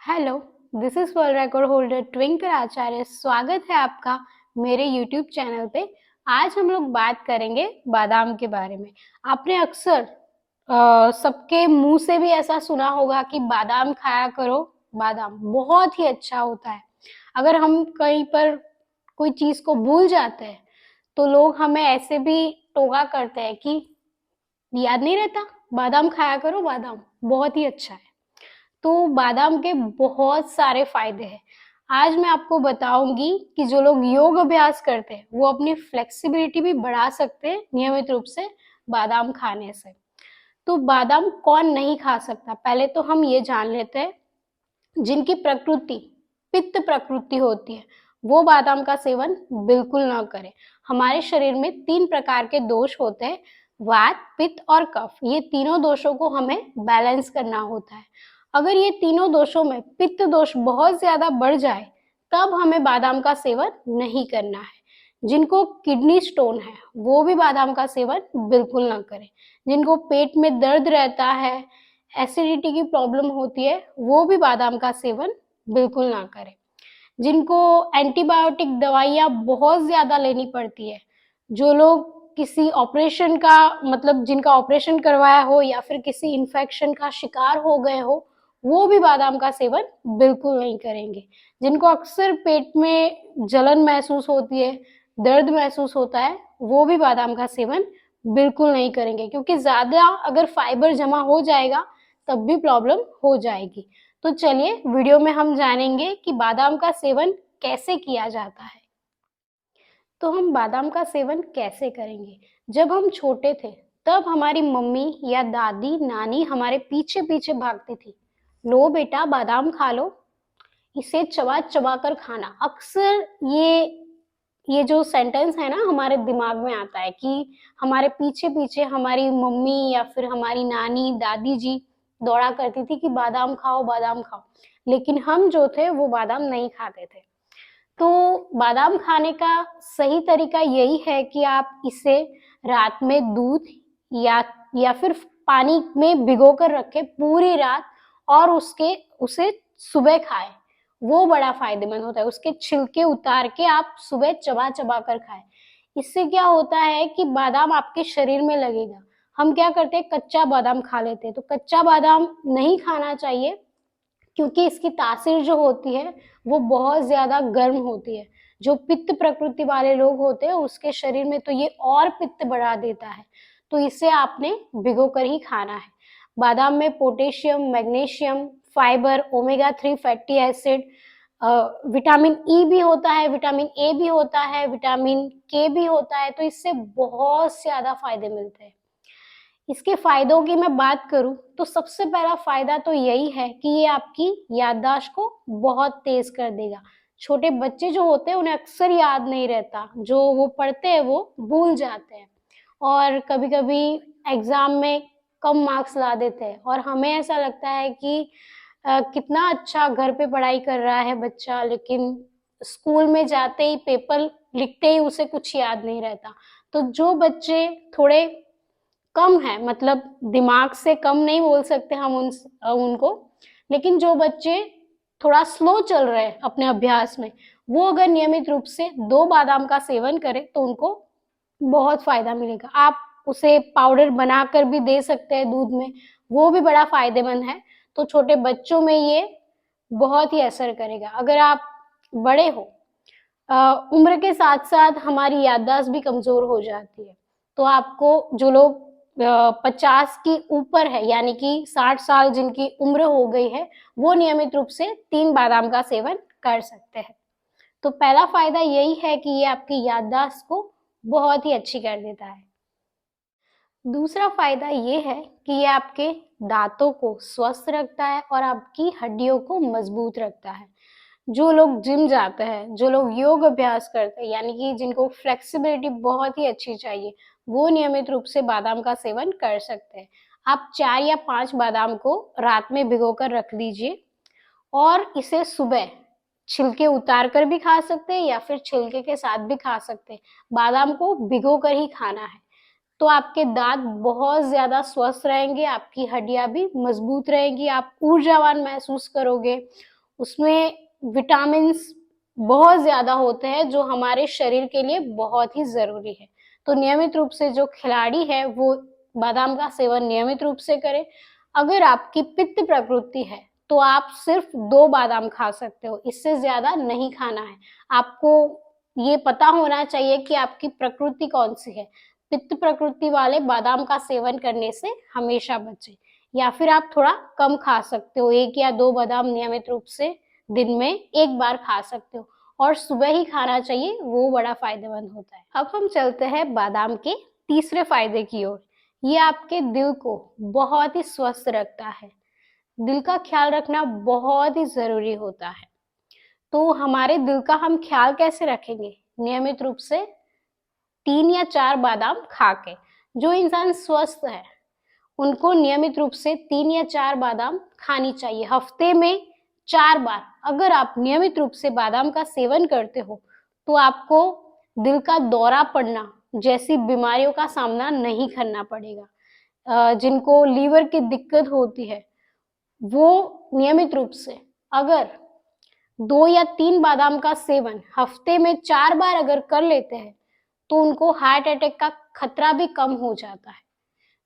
Hello, this is world record holder Twinkle Acharya. स्वागत है आपका मेरे यूट्यूब चैनल पे। आज हम लोग बात करेंगे बादाम के बारे में। आपने अक्सर सबके मुंह से भी ऐसा सुना होगा कि बादाम खाया करो, बादाम बहुत ही अच्छा होता है। अगर हम कहीं पर कोई चीज को भूल जाते हैं तो लोग हमें ऐसे भी टोका करते हैं कि याद नहीं रहता, बादाम खाया करो, बादाम बहुत ही अच्छा है। तो बादाम के बहुत सारे फायदे हैं। आज मैं आपको बताऊंगी कि जो लोग योग अभ्यास करते हैं वो अपनी फ्लेक्सिबिलिटी भी बढ़ा सकते हैं नियमित रूप से बादाम खाने से। तो बादाम कौन नहीं खा सकता, पहले तो हम ये जान लेते हैं। जिनकी प्रकृति पित्त प्रकृति होती है वो बादाम का सेवन बिल्कुल ना करें। हमारे शरीर में 3 प्रकार के दोष होते हैं, वात, पित्त और कफ। ये तीनों दोषों को हमें बैलेंस करना होता है। अगर ये तीनों दोषों में पित्त दोष बहुत ज्यादा बढ़ जाए तब हमें बादाम का सेवन नहीं करना है। जिनको किडनी स्टोन है वो भी बादाम का सेवन बिल्कुल ना करें। जिनको पेट में दर्द रहता है, एसिडिटी की प्रॉब्लम होती है, वो भी बादाम का सेवन बिल्कुल ना करें। जिनको एंटीबायोटिक दवाइयाँ बहुत ज़्यादा लेनी पड़ती है, जो लोग किसी ऑपरेशन का मतलब जिनका ऑपरेशन करवाया हो या फिर किसी इन्फेक्शन का शिकार हो गए हो, वो भी बादाम का सेवन बिल्कुल नहीं करेंगे। जिनको अक्सर पेट में जलन महसूस होती है, दर्द महसूस होता है, वो भी बादाम का सेवन बिल्कुल नहीं करेंगे, क्योंकि ज़्यादा अगर फाइबर जमा हो जाएगा तब भी प्रॉब्लम हो जाएगी। तो चलिए वीडियो में हम जानेंगे कि बादाम का सेवन कैसे किया जाता है। तो हम बादाम का सेवन कैसे करेंगे? जब हम छोटे थे तब हमारी मम्मी या दादी नानी हमारे पीछे पीछे भागती थी, लो बेटा बादाम खा लो, इसे चबा चबा कर खाना। अक्सर ये जो सेंटेंस है ना हमारे दिमाग में आता है कि हमारे पीछे पीछे हमारी मम्मी या फिर हमारी नानी दादी जी दौड़ा करती थी कि बादाम खाओ, बादाम खाओ। लेकिन हम जो थे वो बादाम नहीं खाते थे। तो बादाम खाने का सही तरीका यही है कि आप इसे रात में दूध या फिर पानी में भिगो कर रखें पूरी रात, और उसे सुबह खाएं। वो बड़ा फायदेमंद होता है। उसके छिलके उतार के आप सुबह चबा चबा कर खाएं। इससे क्या होता है कि बादाम आपके शरीर में लगेगा। हम क्या करते हैं, कच्चा बादाम खा लेते हैं। तो कच्चा बादाम नहीं खाना चाहिए, क्योंकि इसकी तासीर जो होती है वो बहुत ज्यादा गर्म होती है। जो पित्त प्रकृति वाले लोग होते हैं उसके शरीर में तो ये और पित्त बढ़ा देता है। तो इसे आपने भिगो कर ही खाना है। बादाम में potassium, magnesium, fibre, omega 3 fatty acid, vitamin E भी होता है, विटामिन ए भी होता है, विटामिन के भी होता है। तो इससे बहुत ज्यादा फायदे मिलते हैं। इसके फायदों की मैं बात करूं तो सबसे पहला फायदा तो यही है कि ये आपकी याददाश्त को बहुत तेज कर देगा। छोटे बच्चे जो होते हैं उन्हें अक्सर याद नहीं रहता, जो वो पढ़ते हैं वो भूल जाते हैं, और कभी कभी एग्जाम में कम मार्क्स ला देते हैं। और हमें ऐसा लगता है कि कितना अच्छा घर पे पढ़ाई कर रहा है बच्चा, लेकिन स्कूल में जाते ही पेपर लिखते ही उसे कुछ याद नहीं रहता। तो जो बच्चे थोड़े कम है, मतलब दिमाग से कम नहीं बोल सकते हम उनको, लेकिन जो बच्चे थोड़ा स्लो चल रहे हैं अपने अभ्यास में, वो अगर नियमित रूप से 2 बादाम का सेवन करें तो उनको बहुत फायदा मिलेगा। आप उसे पाउडर बनाकर भी दे सकते हैं दूध में, वो भी बड़ा फायदेमंद है। तो छोटे बच्चों में ये बहुत ही असर करेगा। अगर आप बड़े हो, उम्र के साथ साथ हमारी याददाश्त भी कमजोर हो जाती है। तो आपको जो लोग 50 की ऊपर है, यानी कि 60 साल जिनकी उम्र हो गई है, वो नियमित रूप से 3 बादाम का सेवन कर सकते हैं। तो पहला फायदा यही है कि ये आपकी याददाश्त को बहुत ही अच्छी कर देता है। दूसरा फायदा ये है कि ये आपके दांतों को स्वस्थ रखता है और आपकी हड्डियों को मजबूत रखता है। जो लोग जिम जाते हैं, जो लोग योग अभ्यास करते हैं, यानी कि जिनको फ्लेक्सिबिलिटी बहुत ही अच्छी चाहिए, वो नियमित रूप से बादाम का सेवन कर सकते हैं। आप 4 या 5 बादाम को रात में भिगो कर रख लीजिए, और इसे सुबह छिलके उतार कर भी खा सकते हैं या फिर छिलके के साथ भी खा सकते हैं। बादाम को भिगो कर ही खाना है। तो आपके दांत बहुत ज्यादा स्वस्थ रहेंगे, आपकी हड्डियां भी मजबूत रहेंगी, आप ऊर्जावान महसूस करोगे। उसमें विटामिन्स बहुत ज़्यादा होते हैं जो हमारे शरीर के लिए बहुत ही ज़रूरी है। तो नियमित रूप से जो खिलाड़ी है वो बादाम का सेवन नियमित रूप से करें। अगर आपकी पित्त प्रकृति है तो आप सिर्फ 2 बादाम खा सकते हो, इससे ज़्यादा नहीं खाना है। आपको ये पता होना चाहिए कि आपकी प्रकृति कौन-सी है। पित्त प्रकृति वाले बादाम का सेवन करने से हमेशा बचें, या फिर आप थोड़ा कम खा सकते हो, 1 या 2 बादाम नियमित रूप से दिन में 1 बार खा सकते हो, और सुबह ही खाना चाहिए, वो बड़ा फायदेमंद होता है। अब हम चलते हैं बादाम के तीसरे फायदे की ओर। ये आपके दिल को बहुत ही स्वस्थ रखता है। दिल का ख्याल रखना बहुत ही जरूरी होता है। तो हमारे दिल का हम ख्याल कैसे रखेंगे? नियमित रूप से 3 या 4 बादाम खा के। जो इंसान स्वस्थ है उनको नियमित रूप से 3 या 4 बादाम खानी चाहिए, हफ्ते में 4 बार। अगर आप नियमित रूप से बादाम का सेवन करते हो तो आपको दिल का दौरा पड़ना जैसी बीमारियों का सामना नहीं करना पड़ेगा। जिनको लीवर की दिक्कत होती है वो नियमित रूप से अगर 2 या 3 बादाम का सेवन हफ्ते में 4 बार अगर कर लेते हैं तो उनको हार्ट अटैक का खतरा भी कम हो जाता है।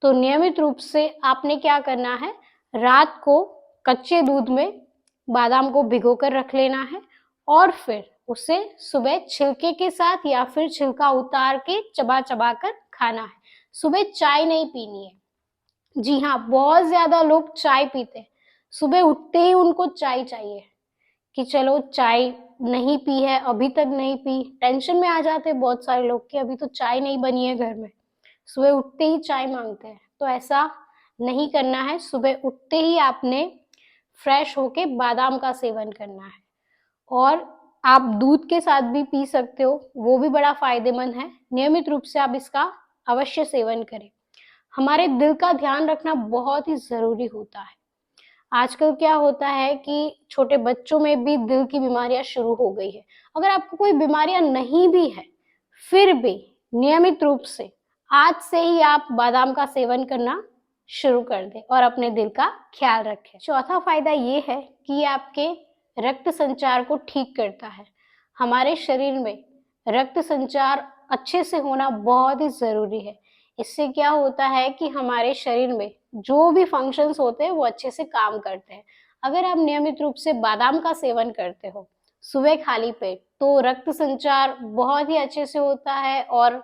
तो नियमित रूप से आपने क्या करना है, रात को कच्चे दूध में बादाम को भिगो कर रख लेना है और फिर उसे सुबह छिलके के साथ या फिर छिलका उतार के चबा चबा कर खाना है। सुबह चाय नहीं पीनी है। जी हाँ, बहुत ज्यादा लोग चाय पीते हैं, सुबह उठते ही उनको चाय चाहिए कि चलो चाय नहीं पी है, अभी तक नहीं पी। टेंशन में आ जाते हैं बहुत सारे लोग कि अभी तो चाय नहीं बनी है घर में, सुबह उठते ही चाय मांगते हैं। तो ऐसा नहीं करना है। सुबह उठते ही आपने फ्रेश होके बादाम का सेवन करना है, और आप दूध के साथ भी पी सकते हो, वो भी बड़ा फायदेमंद है। नियमित रूप से आप इसका अवश्य सेवन करें। हमारे दिल का ध्यान रखना बहुत ही जरूरी होता है। आजकल क्या होता है कि छोटे बच्चों में भी दिल की बीमारियां शुरू हो गई है। अगर आपको कोई बीमारियां नहीं भी है फिर भी नियमित रूप से आज से ही आप बादाम का सेवन करना शुरू कर दें और अपने दिल का ख्याल रखें। चौथा फायदा ये है कि ये आपके रक्त संचार को ठीक करता है। हमारे शरीर में रक्त संचार अच्छे से होना बहुत ही जरूरी है। इससे क्या होता है कि हमारे शरीर में जो भी फंक्शंस होते हैं वो अच्छे से काम करते हैं। अगर आप नियमित रूप से बादाम का सेवन करते हो सुबह खाली पेट तो रक्त संचार बहुत ही अच्छे से होता है और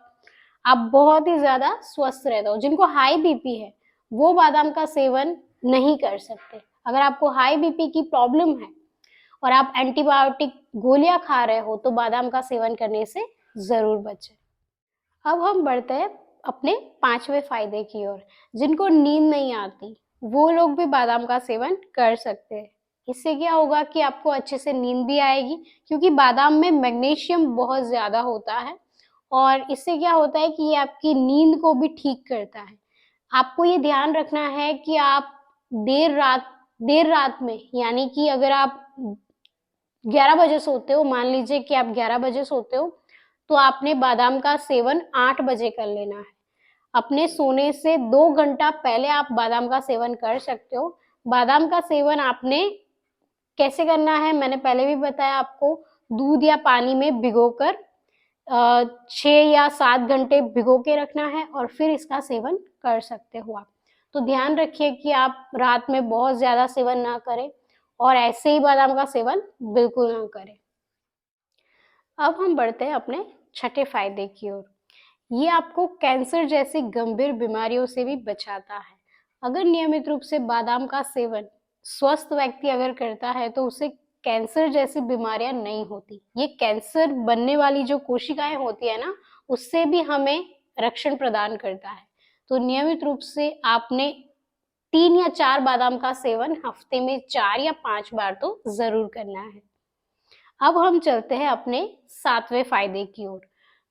आप बहुत ही ज्यादा स्वस्थ रहते हो। जिनको हाई बीपी है वो बादाम का सेवन नहीं कर सकते। अगर आपको हाई बीपी की प्रॉब्लम है और आप एंटीबायोटिक गोलियां खा रहे हो तो बादाम का सेवन करने से जरूर बचें। अब हम बढ़ते हैं अपने 5वें फायदे की ओर। जिनको नींद नहीं आती वो लोग भी बादाम का सेवन कर सकते हैं। इससे क्या होगा कि आपको अच्छे से नींद भी आएगी, क्योंकि बादाम में मैग्नीशियम बहुत ज्यादा होता है और इससे क्या होता है कि ये आपकी नींद को भी ठीक करता है। आपको ये ध्यान रखना है कि आप देर रात में, यानी कि अगर आप 11 बजे सोते हो, मान लीजिए कि आप 11 बजे सोते हो तो आपने बादाम का सेवन 8 बजे कर लेना है। अपने सोने से 2 घंटा पहले आप बादाम का सेवन कर सकते हो। बादाम का सेवन आपने कैसे करना है मैंने पहले भी बताया आपको। दूध या पानी में भिगोकर 6 या 7 घंटे भिगो के रखना है और फिर इसका सेवन कर सकते हो आप। तो ध्यान रखिए कि आप रात में बहुत ज्यादा सेवन ना करें और ऐसे ही बादाम का सेवन बिल्कुल ना करें। अब हम बढ़ते हैं अपने छठे फायदे की ओर। ये आपको कैंसर जैसी गंभीर बीमारियों से भी बचाता है। अगर नियमित रूप से बादाम का सेवन स्वस्थ व्यक्ति अगर करता है तो उसे कैंसर जैसी बीमारियां नहीं होती। ये कैंसर बनने वाली जो कोशिकाएं होती है ना, उससे भी हमें रक्षण प्रदान करता है। तो नियमित रूप से आपने 3 या 4 बादाम का सेवन हफ्ते में 4 या 5 बार तो जरूर करना है। अब हम चलते हैं अपने 7वें फायदे की ओर।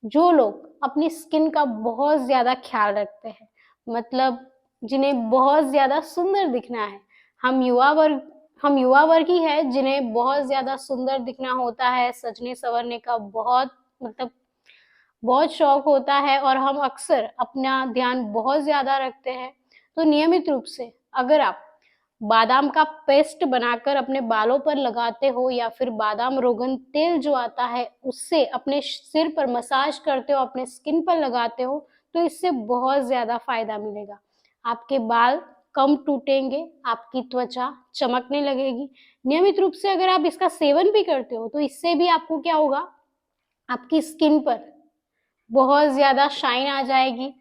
जो लोग अपनी स्किन का बहुत ज्यादा ख्याल रखते हैं, मतलब जिन्हें बहुत ज्यादा सुंदर दिखना है, हम युवा वर्ग ही है जिन्हें बहुत ज्यादा सुंदर दिखना होता है, सजने संवरने का बहुत शौक होता है और हम अक्सर अपना ध्यान बहुत ज्यादा रखते हैं। तो नियमित रूप से अगर आप बादाम का पेस्ट बनाकर अपने बालों पर लगाते हो या फिर बादाम रोगन तेल जो आता है उससे अपने सिर पर मसाज करते हो, अपने स्किन पर लगाते हो, तो इससे बहुत ज्यादा फायदा मिलेगा। आपके बाल कम टूटेंगे, आपकी त्वचा चमकने लगेगी। नियमित रूप से अगर आप इसका सेवन भी करते हो तो इससे भी आपको क्या होगा, आपकी स्किन पर बहुत ज्यादा शाइन आ जाएगी।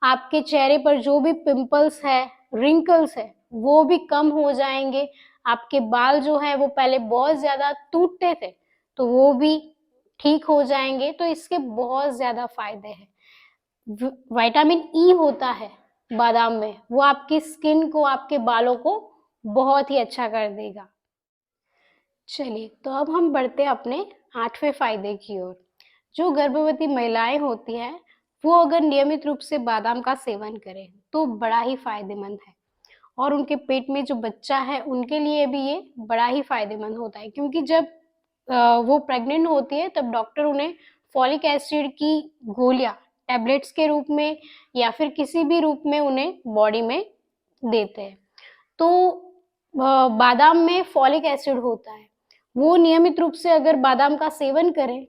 आपके चेहरे पर जो भी पिंपल्स है, रिंकल्स है, वो भी कम हो जाएंगे। आपके बाल जो है वो पहले बहुत ज्यादा टूटते थे तो वो भी ठीक हो जाएंगे। तो इसके बहुत ज्यादा फायदे हैं। विटामिन ई होता है बादाम में, वो आपकी स्किन को, आपके बालों को बहुत ही अच्छा कर देगा। चलिए, तो अब हम बढ़ते हैं अपने 8वें फायदे की ओर। जो गर्भवती महिलाएं होती हैं वो अगर नियमित रूप से बादाम का सेवन करें तो बड़ा ही फायदेमंद है, और उनके पेट में जो बच्चा है उनके लिए भी ये बड़ा ही फायदेमंद होता है, क्योंकि जब वो प्रेग्नेंट होती है तब डॉक्टर उन्हें फॉलिक एसिड की गोलियां टैबलेट्स के रूप में या फिर किसी भी रूप में उन्हें बॉडी में देते हैं। तो बादाम में फॉलिक एसिड होता है, वो नियमित रूप से अगर बादाम का सेवन करें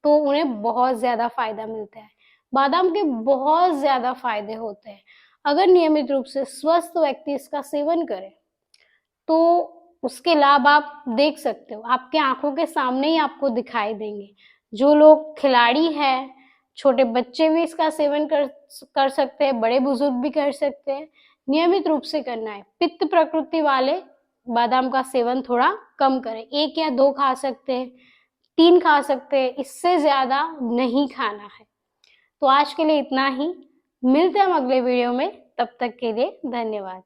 तो उन्हें बहुत ज्यादा फायदा मिलता है। बादाम के बहुत ज्यादा फायदे होते हैं। अगर नियमित रूप से स्वस्थ व्यक्ति इसका सेवन करे तो उसके लाभ आप देख सकते हो, आपके आंखों के सामने ही आपको दिखाई देंगे। जो लोग खिलाड़ी हैं, छोटे बच्चे भी इसका सेवन कर सकते हैं, बड़े बुजुर्ग भी कर सकते हैं। नियमित रूप से करना है। पित्त प्रकृति वाले बादाम का सेवन थोड़ा कम करें, 1 या 2 खा सकते हैं, 3 खा सकते हैं, इससे ज्यादा नहीं खाना है। तो आज के लिए इतना ही। मिलते हैं हम अगले वीडियो में, तब तक के लिए धन्यवाद।